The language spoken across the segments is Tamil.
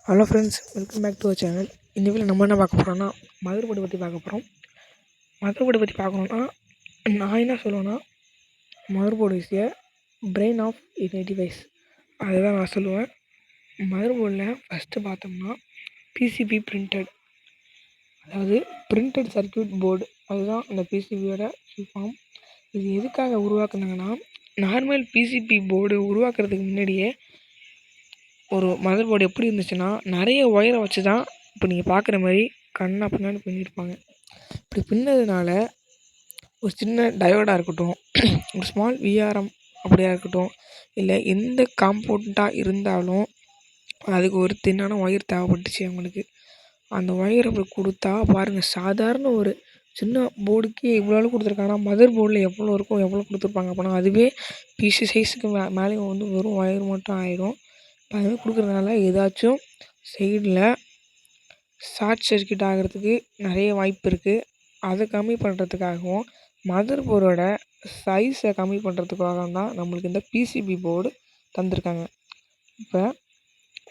Hello friends, welcome back to our channel. இந்த வீடியோ நம்ம என்ன பார்க்க போகிறோம்னா மதர்போர்டு பற்றி பார்க்க போகிறோம். மதர்போர்டு பற்றி பார்க்கணுன்னா நான் என்ன சொல்லுவேன்னா, motherboard is a brain of any device. அதுதான் நான் சொல்லுவேன். மதர்போர்டில் ஃபஸ்ட்டு பார்த்தோம்னா பிசிபி பிரிண்டட், அதாவது பிரிண்டட் சர்க்யூட் போர்டு. அதுதான் அந்த பிசிபியோட ஃபுல் ஃபார்ம். இது எதுக்காக உருவாக்குனாங்கன்னா, நார்மல் பிசிபி போர்டு உருவாக்குறதுக்கு முன்னாடியே ஒரு மதர் போர்டு எப்படி இருந்துச்சுன்னா, நிறைய ஒயரை வச்சு தான் இப்போ நீங்கள் பார்க்குற மாதிரி கண்ணா பின்னாடி பின்னிருப்பாங்க. இப்படி பின்னதுனால ஒரு சின்ன டயோடாக இருக்கட்டும், ஒரு ஸ்மால் விஆர்எம் அப்படியா இருக்கட்டும், இல்லை எந்த காம்பவுண்டாக இருந்தாலும் அதுக்கு ஒரு தின்னான ஒயர் தேவைப்பட்டுச்சு அவங்களுக்கு. அந்த ஒயர் அப்படி கொடுத்தா பாருங்கள், சாதாரண ஒரு சின்ன போர்டுக்கு இவ்வளோ அளவு கொடுத்துருக்காங்கன்னா மதர் போர்டில் எவ்வளோ இருக்கும், எவ்வளோ கொடுத்துருப்பாங்க அப்படின்னா அதுவே பிசி சைஸுக்கு மேலேயும் வந்து வெறும் ஒயர் மட்டும் ஆயிடும். அதுமாதிரி கொடுக்குறதுனால ஏதாச்சும் சைடில் ஷார்ட் சர்க்யூட் ஆகிறதுக்கு நிறைய வாய்ப்பு இருக்குது. அதை கம்மி பண்ணுறதுக்காகவும் மதர் போர்டோட சைஸை கம்மி பண்ணுறதுக்காகவும் தான் நம்மளுக்கு இந்த பிசிபி போர்டு தந்திருக்காங்க. இப்போ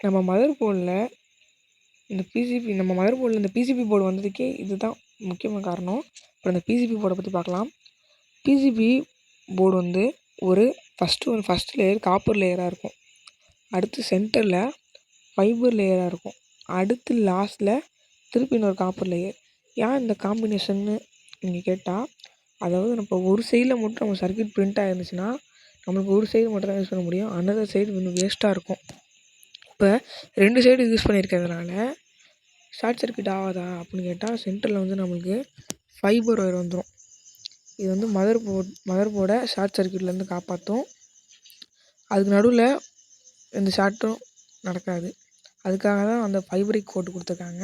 நம்ம மதர் போர்டில் இந்த பிசிபி போர்டு வந்ததுக்கே இதுதான் முக்கியமான காரணம். இப்போ இந்த பிசிபி போர்டை பற்றி பார்க்கலாம். பிசிபி போர்டு வந்து ஒரு ஃபஸ்ட்டு லேயர் காப்பர் லேயராக இருக்கும். அடுத்து சென்டரில் ஃபைபர் லேயராக இருக்கும். அடுத்து லாஸ்ட்டில் திருப்பி இன்னொரு காப்பர் லேயர். ஏன் இந்த காம்பினேஷன்னு நீங்கள் கேட்டால், அதாவது நம்ம ஒரு சைடில் மட்டும் நம்ம சர்க்யூட் பிரிண்ட் ஆகிருந்துச்சுன்னா நம்மளுக்கு ஒரு சைடு மட்டும் தான் யூஸ் பண்ண முடியும். அனதர் சைடு இன்னும் வேஸ்ட்டாக இருக்கும். இப்போ 2 சைடு யூஸ் பண்ணியிருக்கிறதுனால ஷார்ட் சர்க்யூட் ஆகாதா அப்படின்னு கேட்டால், சென்டரில் வந்து நம்மளுக்கு ஃபைபர் ஒயர் வந்துடும். இது வந்து மதர் போர்டை ஷார்ட் சர்க்யூட்லேருந்து காப்பாற்றும். அதுக்கு நடுவில் எந்த ஷார்ட்டும் நடக்காது. அதுக்காக தான் அந்த ஃபைபரிக் கோட்டு கொடுத்துருக்காங்க.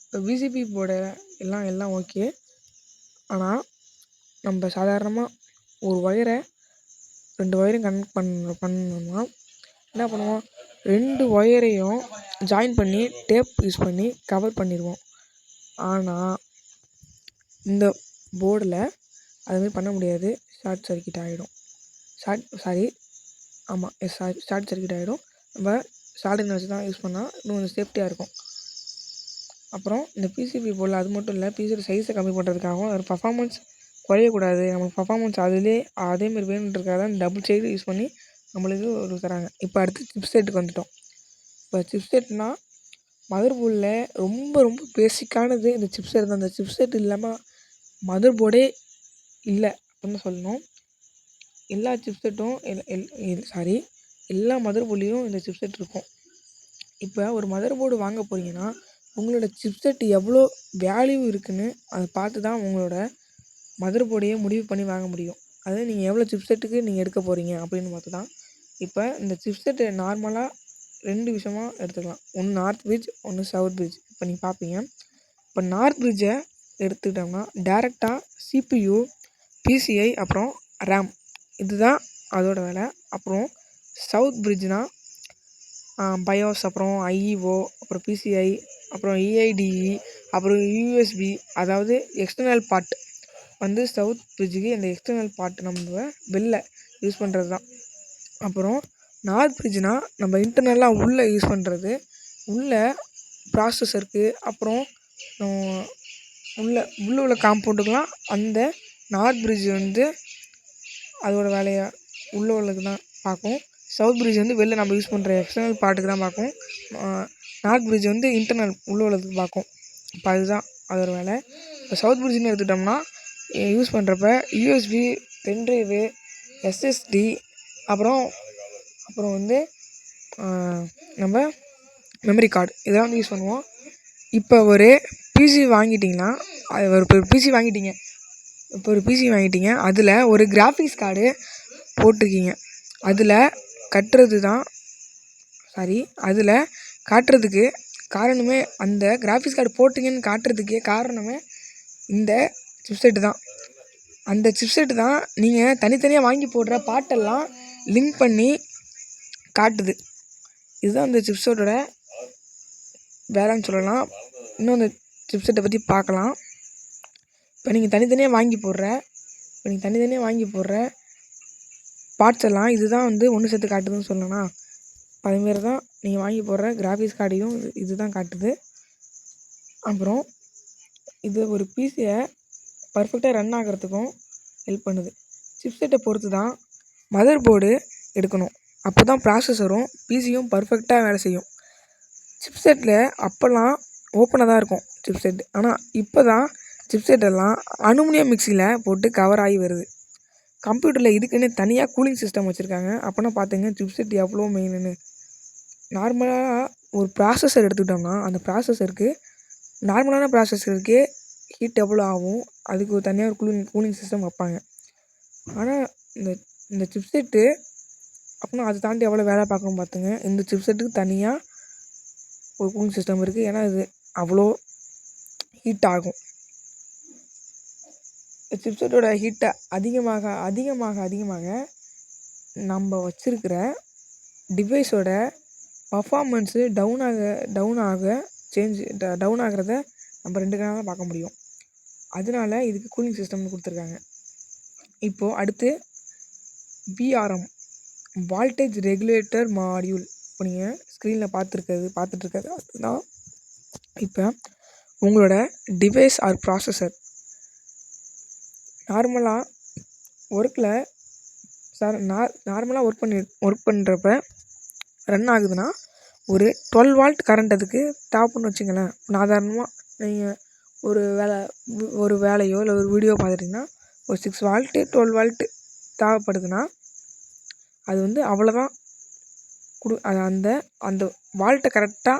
இப்போ பிசிபி போர்டை எல்லாம் ஓகே. ஆனால் நம்ம சாதாரணமாக ஒரு ஒயரை 2 ஒயரையும் கனெக்ட் பண்ணணும்னா என்ன பண்ணுவோம், 2 ஒயரையும் ஜாயின் பண்ணி டேப் யூஸ் பண்ணி கவர் பண்ணிடுவோம். ஆனால் இந்த போர்டில் அதுமாதிரி பண்ண முடியாது. ஷார்ட் சர்க்யூட் ஆகிடும். ஷார்ட் சர்க்யூட் ஆகிடும். நம்ம சால்டரிங் வச்சு தான் யூஸ் பண்ணால் இன்னும் கொஞ்சம் சேஃப்டியாக இருக்கும். அப்புறம் இந்த பிசிபி போர்டில் அது மட்டும் இல்லை, பிசிபி சைஸை கம்மி பண்ணுறதுக்காகவும் ஒரு பர்ஃபார்மன்ஸ் குறையக்கூடாது, நமக்கு பர்ஃபார்மன்ஸ் அதேமாதிரி வேணுன்றதுக்காக தான் டபுள் சைடு யூஸ் பண்ணி நம்மளுக்கு ஒரு தராங்க. இப்போ அடுத்து சிப்செட்டுக்கு வந்துட்டோம். இப்போ சிப்செட்னால் மதர் போர்டில் ரொம்ப ரொம்ப பேசிக்கானது இந்த சிப்செட் தான். இந்த சிப்செட் இல்லாமல் மதர் போர்டே இல்லை அப்படின்னு சொல்லணும். எல்லா சிப்செட்டும் எல்லா மதர் போர்ட்லேயும் இந்த சிப்செட் இருக்கும். இப்போ ஒரு மதர் போர்டு வாங்க போகிறீங்கன்னா உங்களோட சிப்செட் எவ்வளோ வேல்யூ இருக்குதுன்னு அதை பார்த்து தான் உங்களோட மதர் போர்டையே முடிவு பண்ணி வாங்க முடியும். அதாவது நீங்கள் எவ்வளோ சிப்செட்டுக்கு நீங்கள் எடுக்க போகிறீங்க அப்படின்னு பார்த்து தான். இப்போ இந்த சிப்செட்டை நார்மலாக 2 விஷயமாக எடுத்துக்கலாம். ஒன்று நார்த் பிரிட்ஜ், ஒன்று சவுத் பிரிட்ஜ். இப்போ நீங்கள் பார்ப்பீங்க. இப்போ நார்த் பிரிட்ஜை எடுத்துக்கிட்டோம்னா டேரெக்டாக சிபியு, பிசிஐ, அப்புறம் ரேம், இதுதான் அதோட வேலை. அப்புறம் சவுத் பிரிட்ஜ்னால் பயோஸ், அப்புறம் ஐஇஓ, அப்புறம் பிசிஐ, அப்புறம் இஐடிஇ, அப்புறம் யூஎஸ்பி, அதாவது எக்ஸ்டர்னல் பார்ட் வந்து சவுத் பிரிட்ஜுக்கு இந்த எக்ஸ்டர்னல் பார்ட் நம்ம வெளில யூஸ் பண்ணுறது தான். அப்புறம் நார்த் பிரிட்ஜ்னால் நம்ம இன்டர்னலாக உள்ளே யூஸ் பண்ணுறது, உள்ளே ப்ராசஸருக்கு, அப்புறம் உள்ள காம்பவுண்டுக்கெலாம் அந்த நார்த் பிரிட்ஜ் வந்து அதோட வேலையை உள்ளே உள்ளது தான் பார்க்கும். சவுத் பிரிட்ஜ் வந்து வெளில நம்ம யூஸ் பண்ணுற எக்ஸ்டர்னல் பார்ட்டுக்கு தான் பார்க்கும். நார்த் பிரிட்ஜ் வந்து இன்டர்னல் உள்ள உள்ளதுக்கு பார்க்கும். இப்போ அதுதான் அதோட வேலை. இப்போ சவுத் பிரிட்ஜ்னு எடுத்துக்கிட்டோம்னா யூஸ் பண்ணுறப்ப யூஎஸ்பி, பென்ட்ரைவு, எஸ்எஸ்டி, அப்புறம் வந்து நம்ம மெமரி கார்டு இதெல்லாம் வந்து யூஸ் பண்ணுவோம். இப்போ ஒரு பிசி வாங்கிட்டிங்கன்னா ஒரு பிசி வாங்கிட்டீங்க, அதில் ஒரு கிராஃபிக்ஸ் கார்டு போட்டிருக்கீங்க. அதில் காட்டுறதுக்கு காரணமே, அந்த கிராஃபிக்ஸ் கார்டு போட்டிங்கன்னு காட்டுறதுக்கே காரணமே இந்த சிப்செட்டு தான். அந்த சிப்செட்டு தான் நீங்கள் தனித்தனியாக வாங்கி போடுற பாட்டெல்லாம் லிங்க் பண்ணி காட்டுது. இதுதான் அந்த சிப்செட்டோட வேலைன்னு சொல்லலாம். இன்னும் அந்த சிப்செட்டை பற்றி பார்க்கலாம். இப்போ நீங்கள் தனித்தனியாக வாங்கி போடுற பார்ட்ஸ் எல்லாம் இதுதான் வந்து ஒன்று சேர்த்து காட்டுதுன்னு சொல்லலாம். அதேமாரி தான் நீங்கள் வாங்கி போடுற கிராஃபிக்ஸ் கார்டையும் இது தான் காட்டுது. அப்புறம் இது ஒரு பிசியை பர்ஃபெக்டாக ரன் ஆகிறதுக்கும் ஹெல்ப் பண்ணுது. சிப்செட்டை பொறுத்து தான் மதர் போர்டு எடுக்கணும். அப்போ தான் ப்ராசஸரும் பிசியும் பர்ஃபெக்டாக வேலை செய்யும். சிப்செட்டில் அப்போல்லாம் ஓப்பனாக தான் இருக்கும் சிப்செட். ஆனால் இப்போ தான் சிப்செட்டெல்லாம் அலுமினியம் மிக்சியில் போட்டு கவர் ஆகி வருது. கம்ப்யூட்டரில் இதுக்குன்னு தனியாக கூலிங் சிஸ்டம் வச்சுருக்காங்க. அப்போனா பார்த்துங்க சிப்செட் எவ்வளோ மெயின்னு. நார்மலாக ஒரு ப்ராசஸர் எடுத்துக்கிட்டோம்னா அந்த ப்ராசஸருக்கு நார்மலான ப்ராசஸருக்கே ஹீட் எவ்வளோ ஆகும், அதுக்கு ஒரு தனியாக ஒரு கூலிங் சிஸ்டம் வைப்பாங்க. ஆனால் இந்த சிப்செட்டு அப்படின்னா அதை தாண்டி எவ்வளோ வேலை பார்க்கணும் பார்த்துங்க. இந்த சிப்செட்டுக்கு தனியாக ஒரு கூலிங் சிஸ்டம் இருக்குது. ஏன்னா இது அவ்வளோ ஹீட் ஆகும். சிப்செட்டோட ஹீட்டை அதிகமாக நம்ம வச்சுருக்கிற டிவைஸோட பர்ஃபார்மன்ஸு டவுன் ஆகிறத நம்ம 2 கண்ணால் தான் பார்க்க முடியும். அதனால இதுக்கு கூலிங் சிஸ்டம்னு கொடுத்துருக்காங்க. இப்போது அடுத்து விஆர்எம் வால்டேஜ் ரெகுலேட்டர் மாடியூல். இப்போ நீங்கள் ஸ்க்ரீனில் பார்த்துட்ருக்கிறது அதுதான். இப்போ உங்களோட டிவைஸ் ஆர் ப்ராசஸர் நார்மலாக ஒர்க் பண்ணுறப்ப ரன் ஆகுதுன்னா ஒரு 12 வால்ட் கரண்ட் அதுக்கு தேவைப்படுன்னு வச்சுங்களேன். சாதாரணமாக நீங்கள் ஒரு வேலையோ இல்லை ஒரு வீடியோ பார்த்துட்டிங்கன்னா ஒரு 6 வால்ட்டு 12 வால்ட்டு தேவைப்படுதுன்னா அது வந்து அவ்வளோதான் அந்த வால்ட்டை கரெக்டாக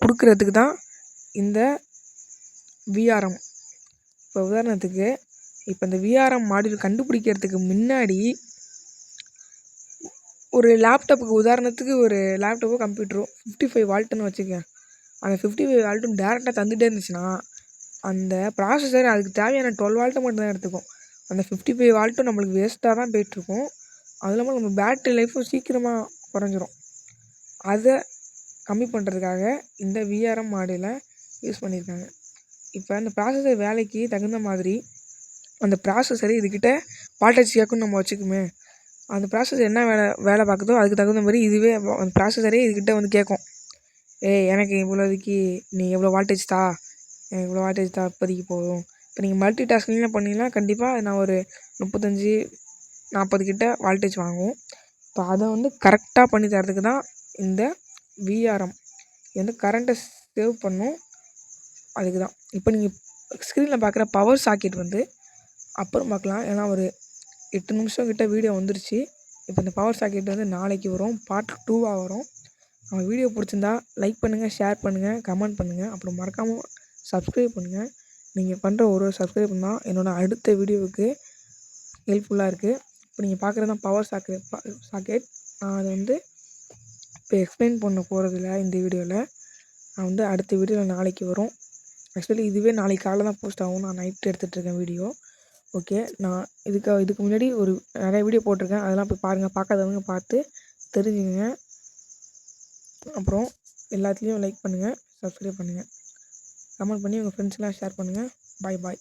கொடுக்கறதுக்கு தான் இந்த விஆர்எம். இப்போ உதாரணத்துக்கு இந்த விஆர்எம் மாடியூல் கண்டுபிடிக்கிறதுக்கு முன்னாடி ஒரு லேப்டாப்புக்கு உதாரணத்துக்கு ஒரு லேப்டாப்போ கம்ப்யூட்டரோ 55 வால்ட்டுன்னு வச்சுக்கேன். அந்த 55 வால்ட்டும் டேரெக்டாக தந்துகிட்டே இருந்துச்சுன்னா அந்த ப்ராசஸர் அதுக்கு தேவையான 12 வால்ட்டை மட்டும் தான் எடுத்துக்கும். அந்த 55 வால்ட்டும் நம்மளுக்கு வேஸ்ட்டாக தான் போய்ட்டுருக்கும். அது இல்லாமல் நம்ம பேட்ரி லைஃப்பும் சீக்கிரமாக குறைஞ்சிரும். அதை கம்மி பண்ணுறதுக்காக இந்த விஆர்எம் மாடியூலை யூஸ் பண்ணியிருக்காங்க. இப்போ அந்த ப்ராசஸர் வேலைக்கு தகுந்த மாதிரி அந்த ப்ராசஸரை இதுக்கிட்ட வால்டேஜ் கேட்குன்னு நம்ம வச்சுக்குமே. அந்த ப்ராசஸர் என்ன வேலை பார்க்குதோ அதுக்கு தகுந்த மாதிரி இதுவே அந்த ப்ராசஸரே இதுக்கிட்ட வந்து கேட்கும். எனக்கு இவ்வளோதுக்கு நீ எவ்வளோ வால்டேஜ் தா, எனக்கு இவ்வளோ வால்டேஜ் தா, இப்போதைக்கு போதும். இப்போ நீங்கள் மல்டி டாஸ்கிங்லாம் பண்ணிங்கன்னா கண்டிப்பாக நான் ஒரு 35-40 கிட்ட வால்டேஜ் வாங்குவோம். இப்போ அதை வந்து கரெக்டாக பண்ணி தரதுக்கு தான் இந்த விஆர்எம். இது வந்து கரண்ட்டை சேவ் பண்ணும். அதுக்கு தான் இப்போ நீங்கள் ஸ்க்ரீனில் பார்க்குற பவர் சாக்கெட் வந்து அப்புறம் பார்க்கலாம். ஏன்னா ஒரு 8 நிமிஷம் கிட்ட வீடியோ வந்துருச்சு. இப்போ இந்த பவர் சாக்கெட் வந்து நாளைக்கு வரும், பார்ட் 2வாக வரும். நம்ம வீடியோ பிடிச்சிருந்தா லைக் பண்ணுங்கள், ஷேர் பண்ணுங்கள், கமெண்ட் பண்ணுங்கள். அப்புறம் மறக்காமல் சப்ஸ்கிரைப் பண்ணுங்கள். நீங்கள் பண்ணுற ஒரு சப்ஸ்கிரைப் தான் என்னோடய அடுத்த வீடியோவுக்கு ஹெல்ப்ஃபுல்லாக இருக்குது. இப்போ நீங்கள் பார்க்குறது தான் பவர் சாக்கெட். நான் அதை வந்து இப்போ எக்ஸ்பிளைன் பண்ண போகிறதில்ல இந்த வீடியோவில். நான் வந்து அடுத்த வீடியோவில் நாளைக்கு வரும். ஆக்சுவலி இதுவே நாளைக்கு காலைல தான் போஸ்ட் ஆகும். நான் நைட்டு எடுத்துகிட்ருக்கேன் வீடியோ. ஓகே, நான் இதுக்கு முன்னாடி நிறைய வீடியோ போட்டிருக்கேன். அதெல்லாம் போய் பாருங்கள். பார்க்காதவங்க பார்த்து தெரிஞ்சுக்கங்க. அப்புறம் எல்லாத்துலேயும் லைக் பண்ணுங்கள், சப்ஸ்கிரைப் பண்ணுங்கள், கமெண்ட் பண்ணி உங்கள் ஃப்ரெண்ட்ஸ்லாம் ஷேர் பண்ணுங்கள். பாய்.